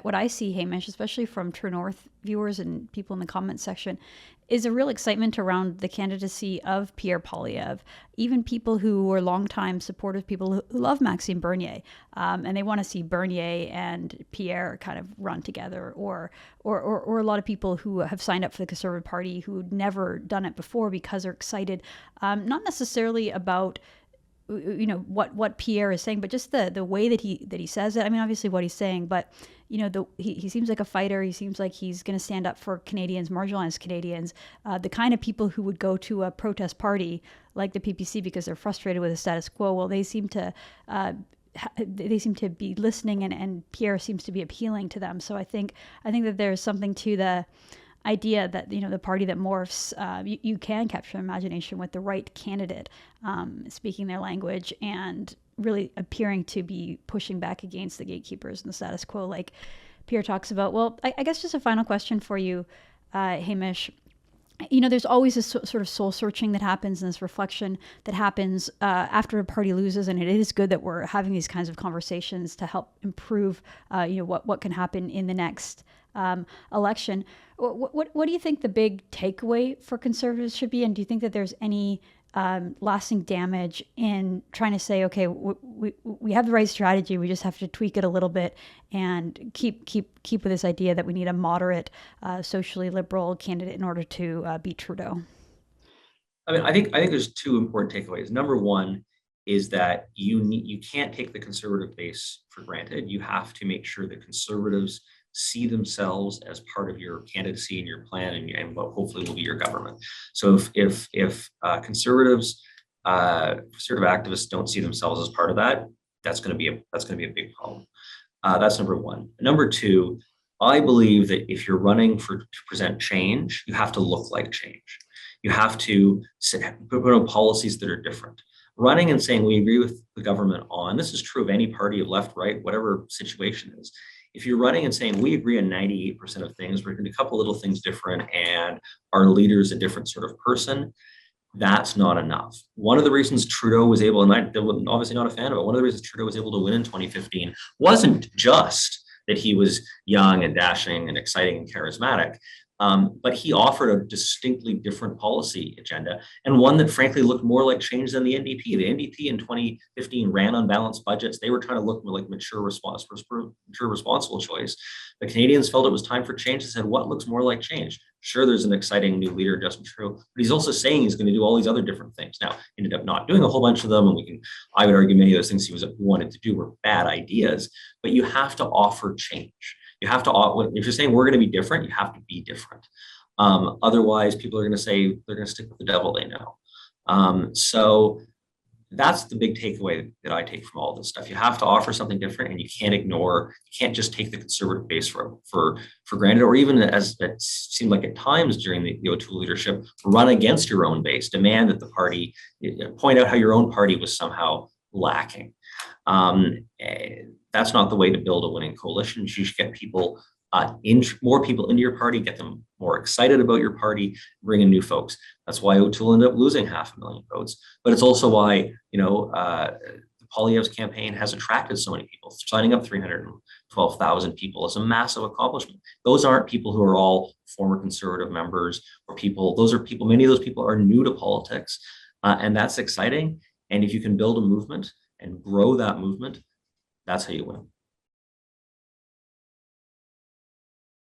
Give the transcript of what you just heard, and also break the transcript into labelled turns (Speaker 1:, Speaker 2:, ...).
Speaker 1: what I see, Hamish, especially from True North viewers and people in the comments section, is a real excitement around the candidacy of Pierre Poilievre. Even people who were longtime supportive people who love Maxime Bernier, and they want to see Bernier and Pierre kind of run together, or a lot of people who have signed up for the Conservative Party who'd never done it before because they're excited, not necessarily about what Pierre is saying, but just the way that he says it. I mean, obviously what he's saying, but he seems like a fighter. He seems like he's going to stand up for Canadians, marginalized Canadians, the kind of people who would go to a protest party like the PPC because they're frustrated with the status quo. Well, they seem to be listening, and Pierre seems to be appealing to them. So I think that there's something to the idea that the party that morphs, you can capture imagination with the right candidate, speaking their language and really appearing to be pushing back against the gatekeepers and the status quo, like Pierre talks about. Well, I guess just a final question for you, Hamish. There's always this sort of soul searching that happens, and this reflection that happens after a party loses, and it is good that we're having these kinds of conversations to help improve, what can happen in the next election. What do you think the big takeaway for Conservatives should be, and do you think that there's any lasting damage in trying to say, okay, we have the right strategy, we just have to tweak it a little bit and keep with this idea that we need a moderate, socially liberal candidate in order to beat Trudeau?
Speaker 2: I mean, I think there's two important takeaways. Number one is that you can't take the Conservative base for granted. You have to make sure that Conservatives see themselves as part of your candidacy and your plan, and what hopefully will be your government. So if conservative activists don't see themselves as part of that, that's going to be a big problem. That's number one. Number two, I believe that if you're running to present change, you have to look like change. You have to put on policies that are different. Running and saying we agree with the government on, this is true of any party of left, right, whatever situation is. If you're running and saying we agree on 98% of things, we're going to do a couple little things different, and our leader is a different sort of person, that's not enough. One of the reasons Trudeau was able, and I'm obviously not a fan of it, one of the reasons Trudeau was able to win in 2015 wasn't just that he was young and dashing and exciting and charismatic, but he offered a distinctly different policy agenda, and one that frankly looked more like change than the NDP. The NDP in 2015 ran unbalanced budgets. They were trying to look more like mature, responsible choice. The Canadians felt it was time for change. They said, what looks more like change? Sure, there's an exciting new leader, Justin Trudeau, but he's also saying he's going to do all these other different things. Now, he ended up not doing a whole bunch of them, and I would argue many of those things he wanted to do were bad ideas, but you have to offer change. You have to, if you're saying we're going to be different, you have to be different. Otherwise, people are going to say they're going to stick with the devil they know. So that's the big takeaway that I take from all this stuff. You have to offer something different, and you can't just take the Conservative base for granted, or even, as it seemed like at times during the O'Toole leadership, run against your own base, demand that the party, point out how your own party was somehow lacking. That's not the way to build a winning coalition. You should get people more people into your party, get them more excited about your party, bring in new folks. That's why O'Toole ended up losing 500,000 votes. But it's also why Poilievre's campaign has attracted so many people. Signing up 312,000 people is a massive accomplishment. Those aren't people who are all former Conservative members or people. Those are people. Many of those people are new to politics, and that's exciting. And if you can build a movement and grow that movement, that's how you win.